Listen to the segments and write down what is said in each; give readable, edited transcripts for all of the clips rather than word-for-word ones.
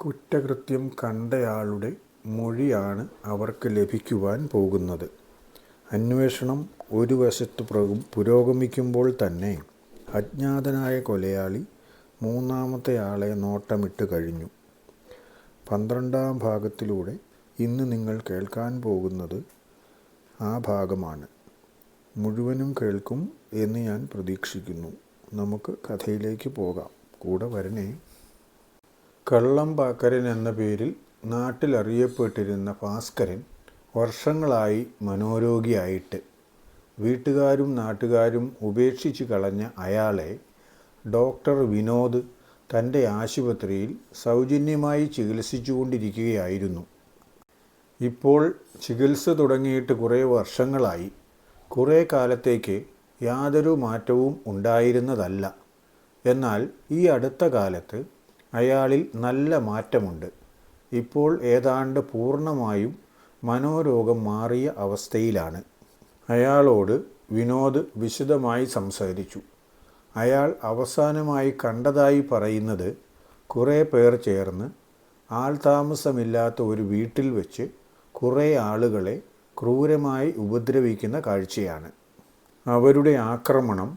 കുറ്റകൃത്യം കണ്ടയാളുടെ മൊഴിയാണ് അവർക്ക് ലഭിക്കുവാൻ പോകുന്നത്. അന്വേഷണം ഒരു വശത്ത് പുരോഗമിക്കുമ്പോൾ തന്നെ അജ്ഞാതനായ കൊലയാളി മൂന്നാമത്തെയാളെ നോട്ടമിട്ട് കഴിഞ്ഞു. 12-ാം ഭാഗത്തിലൂടെ ഇന്ന് നിങ്ങൾ കേൾക്കാൻ പോകുന്നത് ആ ഭാഗമാണ്. മുഴുവനും കേൾക്കും എന്ന് ഞാൻ പ്രതീക്ഷിക്കുന്നു. നമുക്ക് കഥയിലേക്ക് പോകാം. കൂടെ വരണേ. കള്ളം പാക്കരൻ എന്ന പേരിൽ നാട്ടിലറിയപ്പെട്ടിരുന്ന ഭാസ്കരൻ വർഷങ്ങളായി മനോരോഗിയായിട്ട് വീട്ടുകാരും നാട്ടുകാരും ഉപേക്ഷിച്ച് കളഞ്ഞ അയാളെ ഡോക്ടർ വിനോദ് തൻ്റെ ആശുപത്രിയിൽ സൗജന്യമായി ചികിത്സിച്ചുകൊണ്ടിരിക്കുകയായിരുന്നു. ഇപ്പോൾ ചികിത്സ തുടങ്ങിയിട്ട് കുറേ വർഷങ്ങളായി. കുറേ കാലത്തേക്ക് യാതൊരു മാറ്റവും ഉണ്ടായിരുന്നതല്ല. എന്നാൽ ഈ അടുത്ത കാലത്ത് അയാളിൽ നല്ല മാറ്റമുണ്ട്. ഇപ്പോൾ ഏതാണ്ട് പൂർണ്ണമായും മനോരോഗം മാറിയ അവസ്ഥയിലാണ്. അയാളോട് വിനോദ് വിശദമായി സംസാരിച്ചു. അയാൾ അവസാനമായി കണ്ടതായി പറയുന്നത് കുറേ പേർ ചേർന്ന് ആൾതാമസമില്ലാത്ത ഒരു വീട്ടിൽ വെച്ച് കുറേ ആളുകളെ ക്രൂരമായി ഉപദ്രവിക്കുന്ന കാഴ്ചയാണ്. അവരുടെ ആക്രമണം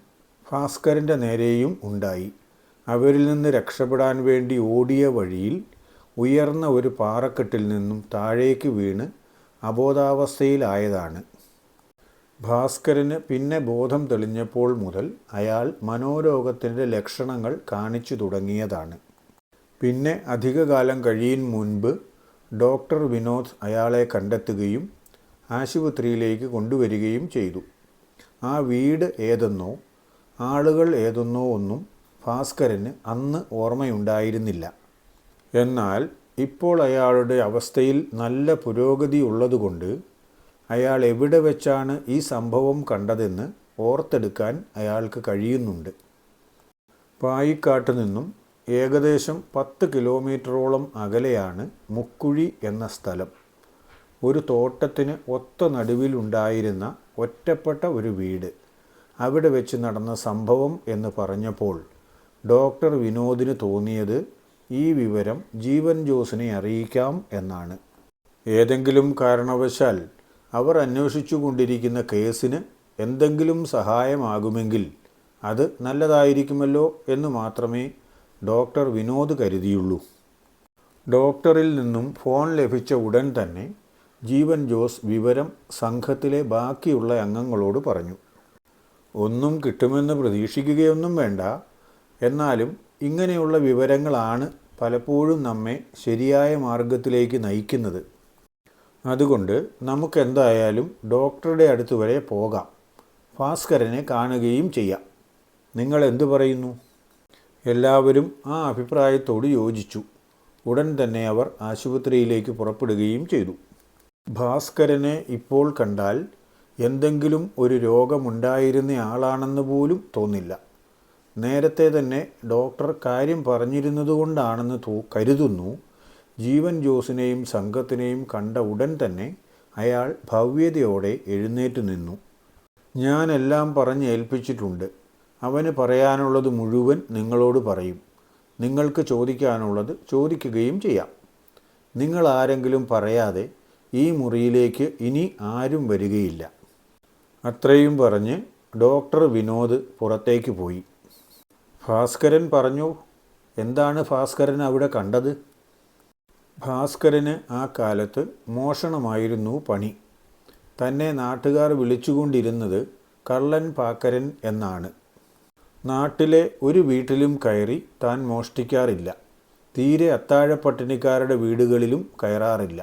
ഭാസ്കരൻ്റെ നേരെയും ഉണ്ടായി. അവരിൽ നിന്ന് രക്ഷപ്പെടാൻ വേണ്ടി ഓടിയ വഴിയിൽ ഉയർന്ന ഒരു പാറക്കെട്ടിൽ നിന്നും താഴേക്ക് വീണ് അബോധാവസ്ഥയിലായതാണ്. ഭാസ്കരന് പിന്നെ ബോധം തെളിഞ്ഞപ്പോൾ മുതൽ അയാൾ മനോരോഗത്തിൻ്റെ ലക്ഷണങ്ങൾ കാണിച്ചു തുടങ്ങിയതാണ്. പിന്നെ അധികകാലം കഴിയും മുൻപ് ഡോക്ടർ വിനോദ് അയാളെ കണ്ടെത്തുകയും ആശുപത്രിയിലേക്ക് കൊണ്ടുവരികയും ചെയ്തു. ആ വീട് ഏതെന്നോ ആളുകൾ ഏതെന്നോ ഒന്നും ഭാസ്കരന് അന്ന് ഓർമ്മയുണ്ടായിരുന്നില്ല. എന്നാൽ ഇപ്പോൾ അയാളുടെ അവസ്ഥയിൽ നല്ല പുരോഗതി ഉള്ളതുകൊണ്ട് അയാൾ എവിടെ വെച്ചാണ് ഈ സംഭവം കണ്ടതെന്ന് ഓർത്തെടുക്കാൻ അയാൾക്ക് കഴിയുന്നുണ്ട്. പായിക്കാട്ട് നിന്നും ഏകദേശം 10 കിലോമീറ്ററോളം അകലെയാണ് മുക്കുഴി എന്ന സ്ഥലം. ഒരു തോട്ടത്തിന് ഒത്ത നടുവിലുണ്ടായിരുന്ന ഒറ്റപ്പെട്ട ഒരു വീട്. അവിടെ വെച്ച് നടന്ന സംഭവം എന്ന് പറഞ്ഞപ്പോൾ ഡോക്ടർ വിനോദിന് തോന്നിയത് ഈ വിവരം ജീവൻ ജോസിനെ അറിയിക്കാം എന്നാണ്. ഏതെങ്കിലും കാരണവശാൽ അവർ അന്വേഷിച്ചു കൊണ്ടിരിക്കുന്ന കേസിന് എന്തെങ്കിലും സഹായമാകുമെങ്കിൽ അത് നല്ലതായിരിക്കുമല്ലോ എന്ന് മാത്രമേ ഡോക്ടർ വിനോദ് കരുതിയുള്ളൂ. ഡോക്ടറിൽ നിന്നും ഫോൺ ലഭിച്ച ഉടൻ തന്നെ ജീവൻ ജോസ് വിവരം സംഘത്തിലെ ബാക്കിയുള്ള അംഗങ്ങളോട് പറഞ്ഞു. ഒന്നും കിട്ടുമെന്ന് പ്രതീക്ഷിക്കുകയൊന്നും വേണ്ട. എന്നാലും ഇങ്ങനെയുള്ള വിവരങ്ങളാണ് പലപ്പോഴും നമ്മെ ശരിയായ മാർഗത്തിലേക്ക് നയിക്കുന്നത്. അതുകൊണ്ട് നമുക്കെന്തായാലും ഡോക്ടറുടെ അടുത്ത് വരെ പോകാം. ഭാസ്കരനെ കാണുകയും ചെയ്യാം. നിങ്ങൾ എന്തു പറയുന്നു? എല്ലാവരും ആ അഭിപ്രായത്തോട് യോജിച്ചു. ഉടൻ തന്നെ അവർ ആശുപത്രിയിലേക്ക് പുറപ്പെടുകയും ചെയ്തു. ഭാസ്കരനെ ഇപ്പോൾ കണ്ടാൽ എന്തെങ്കിലും ഒരു രോഗമുണ്ടായിരുന്ന ആളാണെന്ന് പോലും തോന്നില്ല. നേരത്തെ തന്നെ ഡോക്ടർ കാര്യം പറഞ്ഞിരുന്നതുകൊണ്ടാണെന്ന് കരുതുന്നു. ജീവൻ ജോസിനെയും സംഘത്തിനെയും കണ്ട ഉടൻ തന്നെ അയാൾ ഭവ്യതയോടെ എഴുന്നേറ്റ് നിന്നു. ഞാനെല്ലാം പറഞ്ഞ് ഏൽപ്പിച്ചിട്ടുണ്ട്. അവന് പറയാനുള്ളത് മുഴുവൻ നിങ്ങളോട് പറയും. നിങ്ങൾക്ക് ചോദിക്കാനുള്ളത് ചോദിക്കുകയും ചെയ്യാം. നിങ്ങളാരെങ്കിലും പറയാതെ ഈ മുറിയിലേക്ക് ഇനി ആരും വരികയില്ല. അത്രയും പറഞ്ഞ് ഡോക്ടർ വിനോദ് പുറത്തേക്ക് പോയി. ഭാസ്കരൻ പറഞ്ഞു. എന്താണ് ഭാസ്കരൻ അവിടെ കണ്ടത്? ഭാസ്കരന് ആ കാലത്ത് മോഷണമായിരുന്നു പണി. തന്നെ നാട്ടുകാർ വിളിച്ചുകൊണ്ടിരുന്നത് കള്ളൻ പാക്കരൻ എന്നാണ്. നാട്ടിലെ ഒരു വീട്ടിലും കയറി താൻ മോഷ്ടിക്കാറില്ല. തീരെ അത്താഴപ്പട്ടിണിക്കാരുടെ വീടുകളിലും കയറാറില്ല.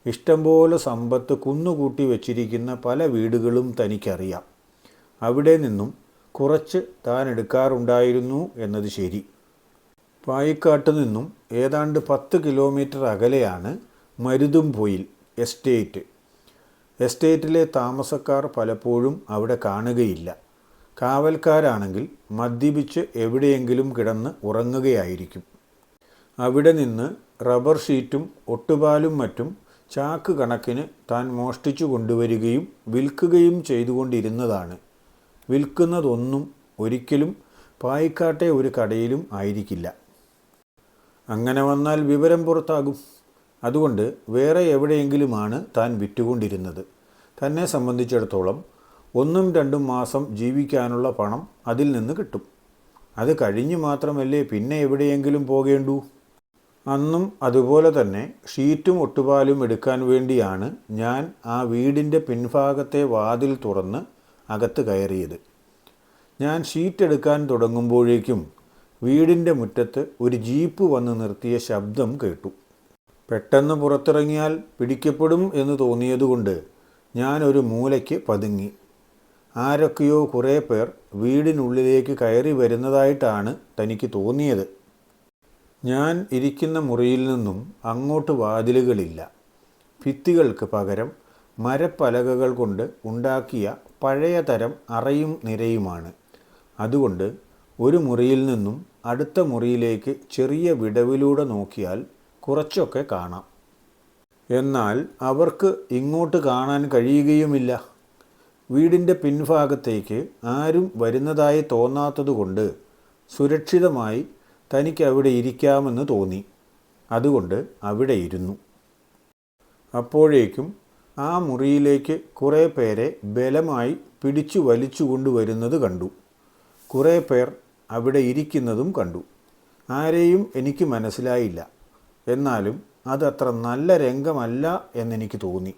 ഇഷ്ടംപോലെ സമ്പത്ത് കുന്നുകൂട്ടി വച്ചിരിക്കുന്ന പല വീടുകളും തനിക്കറിയാം. അവിടെ നിന്നും കുറച്ച് താൻ എടുക്കാറുണ്ടായിരുന്നു എന്നത് ശരി. പായിക്കാട്ട് നിന്നും ഏതാണ്ട് 10 കിലോമീറ്റർ അകലെയാണ് മരുതുംപൊയിൽ എസ്റ്റേറ്റ്. എസ്റ്റേറ്റിലെ താമസക്കാർ പലപ്പോഴും അവിടെ കാണുകയില്ല. കാവൽക്കാരാണെങ്കിൽ മദ്യപിച്ച് എവിടെയെങ്കിലും കിടന്ന് ഉറങ്ങുകയായിരിക്കും. അവിടെ നിന്ന് റബ്ബർ ഷീറ്റും ഒട്ടുപാലും മറ്റും ചാക്ക് കണക്കിന് താൻ മോഷ്ടിച്ചു കൊണ്ടുവരികയും വിൽക്കുകയും ചെയ്തുകൊണ്ടിരുന്നതാണ്. വിൽക്കുന്നതൊന്നും ഒരിക്കലും പായിക്കാട്ടെ ഒരു കടയിലും ആയിരിക്കില്ല. അങ്ങനെ വന്നാൽ വിവരം പുറത്താകും. അതുകൊണ്ട് വേറെ എവിടെയെങ്കിലുമാണ് താൻ വിറ്റുകൊണ്ടിരുന്നത്. തന്നെ സംബന്ധിച്ചിടത്തോളം 1-2 മാസം ജീവിക്കാനുള്ള പണം അതിൽ നിന്ന് കിട്ടും. അത് കഴിഞ്ഞ് മാത്രമല്ലേ പിന്നെ എവിടെയെങ്കിലും പോകേണ്ടൂ. അന്നും അതുപോലെ തന്നെ ഷീറ്റും ഒട്ടുപാലും എടുക്കാൻ വേണ്ടിയാണ് ഞാൻ ആ വീടിൻ്റെ പിൻഭാഗത്തെ വാതിൽ തുറന്ന് അകത്ത് കയറിയത്. ഞാൻ ഷീറ്റ് എടുക്കാൻ തുടങ്ങുമ്പോഴേക്കും വീടിൻ്റെ മുറ്റത്ത് ഒരു ജീപ്പ് വന്ന് നിർത്തിയ ശബ്ദം കേട്ടു. പെട്ടെന്ന് പുറത്തിറങ്ങിയാൽ പിടിക്കപ്പെടും എന്ന് തോന്നിയതുകൊണ്ട് ഞാൻ ഒരു മൂലയ്ക്ക് പതുങ്ങി. ആരൊക്കെയോ കുറേ പേർ വീടിനുള്ളിലേക്ക് കയറി വരുന്നതായിട്ടാണ് തനിക്ക് തോന്നിയത്. ഞാൻ ഇരിക്കുന്ന മുറിയിൽ നിന്നും അങ്ങോട്ട് വാതിലുകളില്ല. ഭിത്തികൾക്ക് പകരം മരപ്പലകകൾ കൊണ്ട് ഉണ്ടാക്കിയ പഴയ തരം അറയും നിരയുമാണ്. അതുകൊണ്ട് ഒരു മുറിയിൽ നിന്നും അടുത്ത മുറിയിലേക്ക് ചെറിയ വിടവിലൂടെ നോക്കിയാൽ കുറച്ചൊക്കെ കാണാം. എന്നാൽ അവർക്ക് ഇങ്ങോട്ട് കാണാൻ കഴിയുകയുമില്ല. വീടിൻ്റെ പിൻഭാഗത്തേക്ക് ആരും വരുന്നതായി തോന്നാത്തതുകൊണ്ട് സുരക്ഷിതമായി തനിക്ക് അവിടെ ഇരിക്കാമെന്ന് തോന്നി. അതുകൊണ്ട് അവിടെ ഇരുന്നു. അപ്പോഴേക്കും ആ മുറിയിലേക്ക് കുറേ പേരെ ബലമായി പിടിച്ചു വലിച്ചു കൊണ്ടുവരുന്നത് കണ്ടു. കുറേ പേർ അവിടെ ഇരിക്കുന്നതും കണ്ടു. ആരെയും എനിക്ക് മനസ്സിലായില്ല. എന്നാലും അതത്ര നല്ല രംഗമല്ല എന്നെനിക്ക് തോന്നി.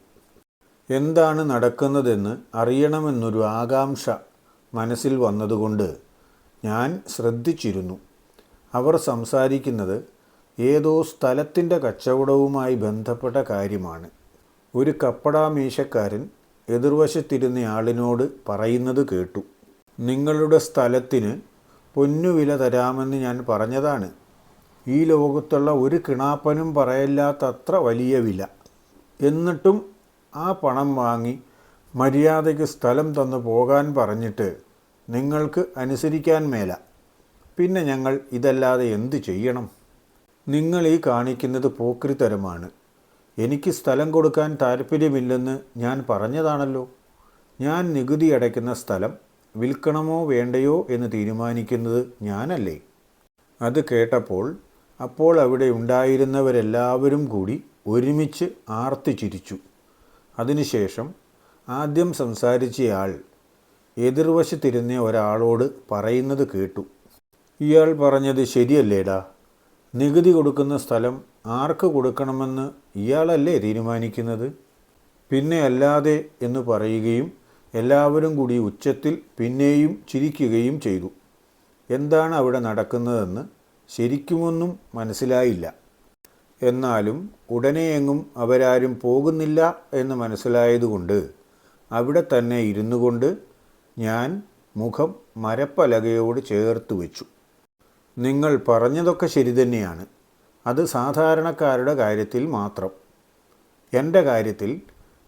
എന്താണ് നടക്കുന്നതെന്ന് അറിയണമെന്നൊരു ആകാംക്ഷ മനസ്സിൽ വന്നതുകൊണ്ട് ഞാൻ ശ്രദ്ധിച്ചിരുന്നു. അവർ സംസാരിക്കുന്നത് ഏതോ സ്ഥലത്തിൻ്റെ കച്ചവടവുമായി ബന്ധപ്പെട്ട കാര്യമാണ്. ഒരു കപ്പടാമീശക്കാരൻ എതിർവശത്തിരുന്നയാളിനോട് പറയുന്നത് കേട്ടു. നിങ്ങളുടെ സ്ഥലത്തിന് പൊന്നുവില തരാമെന്ന് ഞാൻ പറഞ്ഞതാണ്. ഈ ലോകത്തുള്ള ഒരു കിണാപ്പനും പറയില്ലാത്തത്ര വലിയ വില. എന്നിട്ടും ആ പണം വാങ്ങി മര്യാദയ്ക്ക് സ്ഥലം തന്നു പോകാൻ പറഞ്ഞിട്ട് നിങ്ങൾക്ക് അനുസരിക്കാൻ മേല. പിന്നെ ഞങ്ങൾ ഇതല്ലാതെ എന്തു ചെയ്യണം? നിങ്ങൾ ഈ കാണിക്കുന്നത് പോക്രിത്തരമാണ്. എനിക്ക് സ്ഥലം കൊടുക്കാൻ താല്പര്യമില്ലെന്ന് ഞാൻ പറഞ്ഞതാണല്ലോ. ഞാൻ നികുതി അടയ്ക്കുന്ന സ്ഥലം വിൽക്കണമോ വേണ്ടയോ എന്ന് തീരുമാനിക്കുന്നത് ഞാനല്ലേ? അത് കേട്ടപ്പോൾ അപ്പോൾ അവിടെ ഉണ്ടായിരുന്നവരെല്ലാവരും കൂടി ഒരുമിച്ച് ആർത്ത് ചിരിച്ചു. അതിനുശേഷം ആദ്യം സംസാരിച്ചയാൾ എതിർവശത്തിരുന്ന ഒരാളോട് പറയുന്നത് കേട്ടു. ഇയാൾ പറഞ്ഞത് ശരിയല്ലേടാ. നികുതി കൊടുക്കുന്ന സ്ഥലം ആർക്ക് കൊടുക്കണമെന്ന് ഇയാളല്ലേ തീരുമാനിക്കുന്നത്? പിന്നെ അല്ലാതെ എന്ന് പറയുകയും എല്ലാവരും കൂടി ഉച്ചത്തിൽ പിന്നെയും ചിരിക്കുകയും ചെയ്തു. എന്താണ് അവിടെ നടക്കുന്നതെന്ന് ശരിക്കുമൊന്നും മനസ്സിലായില്ല. എന്നാലും ഉടനെയെങ്ങും അവരാരും പോകുന്നില്ല എന്ന് മനസ്സിലായതുകൊണ്ട് അവിടെ തന്നെ ഇരുന്നു കൊണ്ട് ഞാൻ മുഖം മരപ്പലകയോട് ചേർത്ത് വെച്ചു. നിങ്ങൾ പറഞ്ഞതൊക്കെ ശരി തന്നെയാണ്. അത് സാധാരണക്കാരുടെ കാര്യത്തിൽ മാത്രം. എൻ്റെ കാര്യത്തിൽ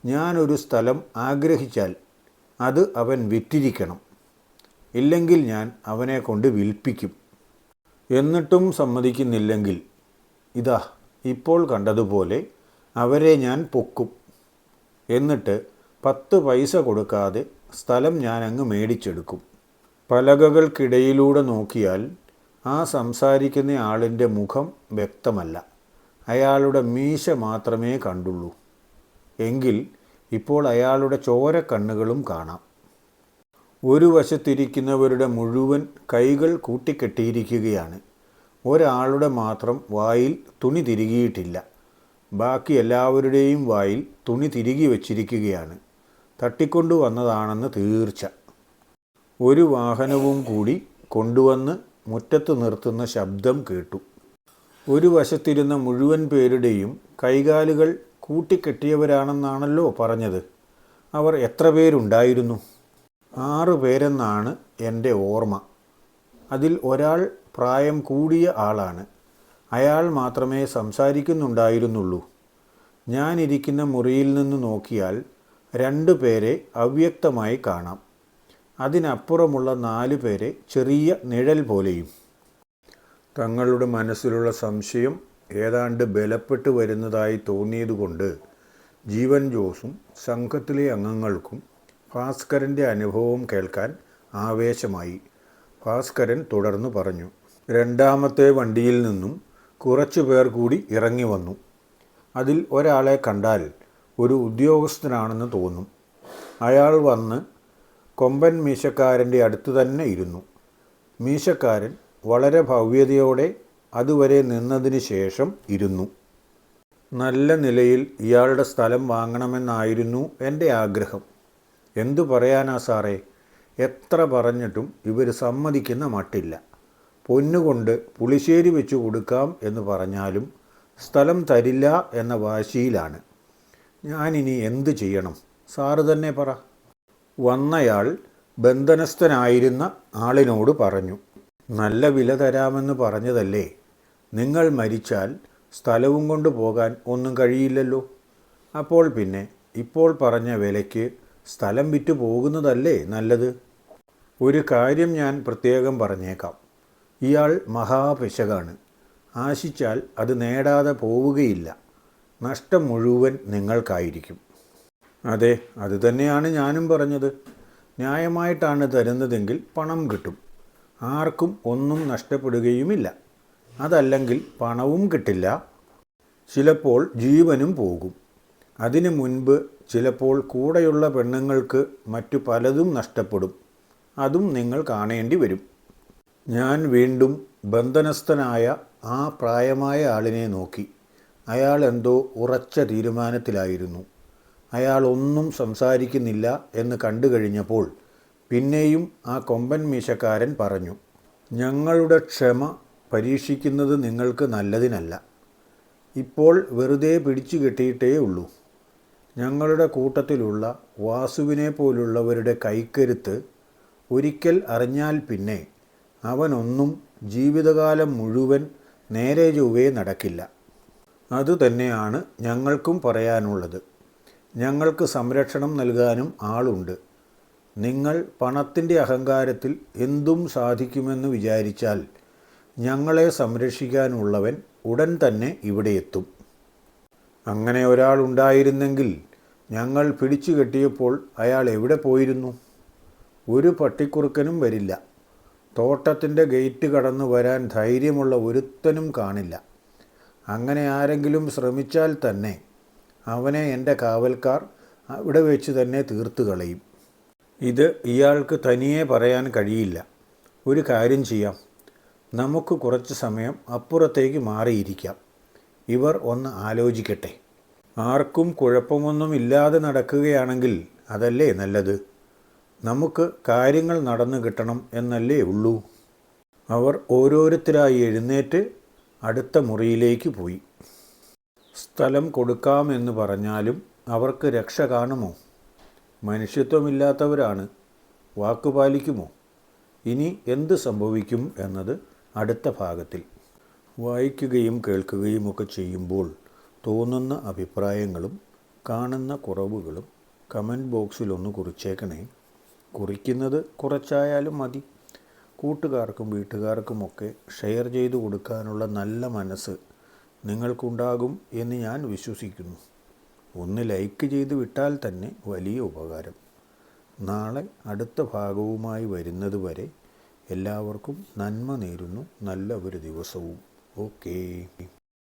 ഞാനൊരു സ്ഥലം ആഗ്രഹിച്ചാൽ അത് അവൻ വിറ്റിരിക്കണം. ഇല്ലെങ്കിൽ ഞാൻ അവനെ കൊണ്ട് വിൽപ്പിക്കും. എന്നിട്ടും സമ്മതിക്കുന്നില്ലെങ്കിൽ ഇതാ ഇപ്പോൾ കണ്ടതുപോലെ അവരെ ഞാൻ പൊക്കും. എന്നിട്ട് 10 പൈസ കൊടുക്കാതെ സ്ഥലം ഞാൻ അങ്ങ് മേടിച്ചെടുക്കും. പലകകൾക്കിടയിലൂടെ നോക്കിയാൽ ആ സംസാരിക്കുന്ന ആളിൻ്റെ മുഖം വ്യക്തമല്ല. അയാളുടെ മീശ മാത്രമേ കണ്ടുള്ളൂ. എങ്കിൽ ഇപ്പോൾ അയാളുടെ ചോരക്കണ്ണുകളും കാണാം. ഒരു വശത്തിരിക്കുന്നവരുടെ മുഴുവൻ കൈകൾ കൂട്ടിക്കെട്ടിയിരിക്കുകയാണ്. ഒരാളുടെ മാത്രം വായിൽ തുണി തിരുകിയിട്ടില്ല. ബാക്കി എല്ലാവരുടെയും വായിൽ തുണി തിരുകി വച്ചിരിക്കുകയാണ്. തട്ടിക്കൊണ്ടു വന്നതാണെന്ന് തീർച്ച. ഒരു വാഹനവും കൂടി കൊണ്ടുവന്ന് മുറ്റത്ത് നിർത്തുന്ന ശബ്ദം കേട്ടു. ഒരു വശത്തിരുന്ന മുഴുവൻ പേരുടെയും കൈകാലുകൾ കൂട്ടിക്കെട്ടിയവരാണെന്നാണല്ലോ പറഞ്ഞത്. അവർ എത്ര പേരുണ്ടായിരുന്നു? 6 പേരെന്നാണ് എൻ്റെ ഓർമ്മ. അതിൽ ഒരാൾ പ്രായം കൂടിയ ആളാണ്. അയാൾ മാത്രമേ സംസാരിക്കുന്നുണ്ടായിരുന്നുള്ളൂ. ഞാനിരിക്കുന്ന മുറിയിൽ നിന്ന് നോക്കിയാൽ 2 പേരെ അവ്യക്തമായി കാണാം. അതിനപ്പുറമുള്ള 4 പേരെ ചെറിയ നിഴൽ പോലെയും. തങ്ങളുടെ മനസ്സിലുള്ള സംശയം ഏതാണ്ട് ബലപ്പെട്ടു വരുന്നതായി തോന്നിയതുകൊണ്ട് ജീവൻ ജോസും സംഘത്തിലെ അംഗങ്ങൾക്കും ഭാസ്കരൻ്റെ അനുഭവം കേൾക്കാൻ ആവേശമായി. ഭാസ്കരൻ തുടർന്നു പറഞ്ഞു. 2ാമത്തെ വണ്ടിയിൽ നിന്നും കുറച്ചു പേർ കൂടി ഇറങ്ങി വന്നു. അതിൽ ഒരാളെ കണ്ടാൽ ഒരു ഉദ്യോഗസ്ഥനാണെന്ന് തോന്നും. അയാൾ വന്ന് കൊമ്പൻ മീശക്കാരൻ്റെ അടുത്ത് തന്നെ ഇരുന്നു. മീശക്കാരൻ വളരെ ഭവ്യതയോടെ അതുവരെ നിന്നതിന് ശേഷം ഇരുന്നു. നല്ല നിലയിൽ ഇയാളുടെ സ്ഥലം വാങ്ങണമെന്നായിരുന്നു എൻ്റെ ആഗ്രഹം. എന്തു പറയാനാ സാറേ, എത്ര പറഞ്ഞിട്ടും ഇവർ സമ്മതിക്കുന്ന മട്ടില്ല. പൊന്നുകൊണ്ട് പുളിശ്ശേരി വെച്ച് കൊടുക്കാം എന്ന് പറഞ്ഞാലും സ്ഥലം തരില്ല എന്ന വാശിയിലാണ്. ഞാനിനി എന്തു ചെയ്യണം? സാറ് തന്നെ പറ. വന്നയാൾ ബന്ധനസ്ഥനായിരുന്ന ആളിനോട് പറഞ്ഞു, നല്ല വില തരാമെന്ന് പറഞ്ഞതല്ലേ, നിങ്ങൾ മരിച്ചാൽ സ്ഥലവും കൊണ്ട് പോകാൻ ഒന്നും കഴിയില്ലല്ലോ. അപ്പോൾ പിന്നെ ഇപ്പോൾ പറഞ്ഞ വിലയ്ക്ക് സ്ഥലം വിറ്റ് പോകുന്നതല്ലേ നല്ലത്. ഒരു കാര്യം ഞാൻ പ്രത്യേകം പറഞ്ഞേക്കാം, ഇയാൾ മഹാപിശകാണ്. ആശിച്ചാൽ അത് നേടാതെ പോവുകയില്ല. നഷ്ടം മുഴുവൻ നിങ്ങൾക്കായിരിക്കും. അതെ, അതുതന്നെയാണ് ഞാനും പറഞ്ഞത്. ന്യായമായിട്ടാണ് തരുന്നതെങ്കിൽ പണം കിട്ടും, ആർക്കും ഒന്നും നഷ്ടപ്പെടുകയുമില്ല. അതല്ലെങ്കിൽ പണവും കിട്ടില്ല, ചിലപ്പോൾ ജീവനും പോകും. അതിനു മുൻപ് ചിലപ്പോൾ കൂടെയുള്ള പെണ്ണുങ്ങൾക്ക് മറ്റു പലതും നഷ്ടപ്പെടും. അതും നിങ്ങൾ കാണേണ്ടി വരും. ഞാൻ വീണ്ടും ബന്ധനസ്ഥനായ ആ പ്രായമായ ആളിനെ നോക്കി. അയാൾ എന്തോ ഉറച്ച തീരുമാനത്തിലായിരുന്നു. അയാൾ ഒന്നും സംസാരിക്കുന്നില്ല എന്ന് കണ്ടു കഴിഞ്ഞപ്പോൾ പിന്നെയും ആ കൊമ്പൻ മീശക്കാരൻ പറഞ്ഞു, ഞങ്ങളുടെ ക്ഷമ പരീക്ഷിക്കുന്നത് നിങ്ങൾക്ക് നല്ലതിനല്ല. ഇപ്പോൾ വെറുതെ പിടിച്ചു കെട്ടിയിട്ടേ ഉള്ളൂ. ഞങ്ങളുടെ കൂട്ടത്തിലുള്ള വാസുവിനെ പോലുള്ളവരുടെ കൈക്കരുത്ത് ഒരിക്കൽ അറിഞ്ഞാൽ പിന്നെ അവനൊന്നും ജീവിതകാലം മുഴുവൻ നേരെ ചൊവ്വേ നടക്കില്ല. അതുതന്നെയാണ് ഞങ്ങൾക്കും പറയാനുള്ളത്. ഞങ്ങൾക്ക് സംരക്ഷണം നൽകാനും ആളുണ്ട്. നിങ്ങൾ പണത്തിൻ്റെ അഹങ്കാരത്തിൽ എന്തും സാധിക്കുമെന്ന് വിചാരിച്ചാൽ ഞങ്ങളെ സംരക്ഷിക്കാനുള്ളവൻ ഉടൻ തന്നെ ഇവിടെ എത്തും. അങ്ങനെ ഒരാളുണ്ടായിരുന്നെങ്കിൽ ഞങ്ങൾ പിടിച്ചു കെട്ടിയപ്പോൾ അയാൾ എവിടെ പോയിരുന്നു? ഒരു പട്ടിക്കുറുക്കനും വരില്ല. തോട്ടത്തിൻ്റെ ഗേറ്റ് കടന്നു വരാൻ ധൈര്യമുള്ള ഒരുത്തനും കാണില്ല. അങ്ങനെ ആരെങ്കിലും ശ്രമിച്ചാൽ തന്നെ അവനെ എൻ്റെ കാവൽക്കാർ അവിടെ വെച്ച് തന്നെ തീർത്തു കളയും. ഇത് ഇയാൾക്ക് തനിയെ പറയാൻ കഴിയില്ല. ഒരു കാര്യം ചെയ്യാം, നമുക്ക് കുറച്ച് സമയം അപ്പുറത്തേക്ക് മാറിയിരിക്കാം. ഇവർ ഒന്ന് ആലോചിക്കട്ടെ. ആർക്കും കുഴപ്പമൊന്നുമില്ലാതെ നടക്കുകയാണെങ്കിൽ അതല്ലേ നല്ലത്. നമുക്ക് കാര്യങ്ങൾ നടന്നു കിട്ടണം എന്നല്ലേ ഉള്ളൂ. അവർ ഓരോരുത്തരായി എഴുന്നേറ്റ് അടുത്ത മുറിയിലേക്ക് പോയി. സ്ഥലം കൊടുക്കാമെന്ന് പറഞ്ഞാലും അവർക്ക് രക്ഷ കാണുമോ? മനുഷ്യത്വമില്ലാത്തവരാണ്. വാക്കുപാലിക്കുമോ? ഇനി എന്ത് സംഭവിക്കും എന്നത് അടുത്ത ഭാഗത്തിൽ. വായിക്കുകയും കേൾക്കുകയും ഒക്കെ ചെയ്യുമ്പോൾ തോന്നുന്ന അഭിപ്രായങ്ങളും കാണുന്ന കുറവുകളും കമൻറ്റ് ബോക്സിലൊന്ന് കുറിച്ചേക്കണേ. കുറിക്കുന്നത് കുറച്ചായാലും മതി. കൂട്ടുകാർക്കും വീട്ടുകാർക്കുമൊക്കെ ഷെയർ ചെയ്തു കൊടുക്കാനുള്ള നല്ല മനസ്സ് നിങ്ങൾക്കുണ്ടാകും എന്ന് ഞാൻ വിശ്വസിക്കുന്നു. ഒന്ന് ലൈക്ക് ചെയ്ത് വിട്ടാൽ തന്നെ വലിയ ഉപകാരം. നാളെ അടുത്ത ഭാഗവുമായി വരുന്നത് വരെ എല്ലാവർക്കും നന്മ നേരുന്നു. നല്ല ഒരു ദിവസവും. ഓക്കേ.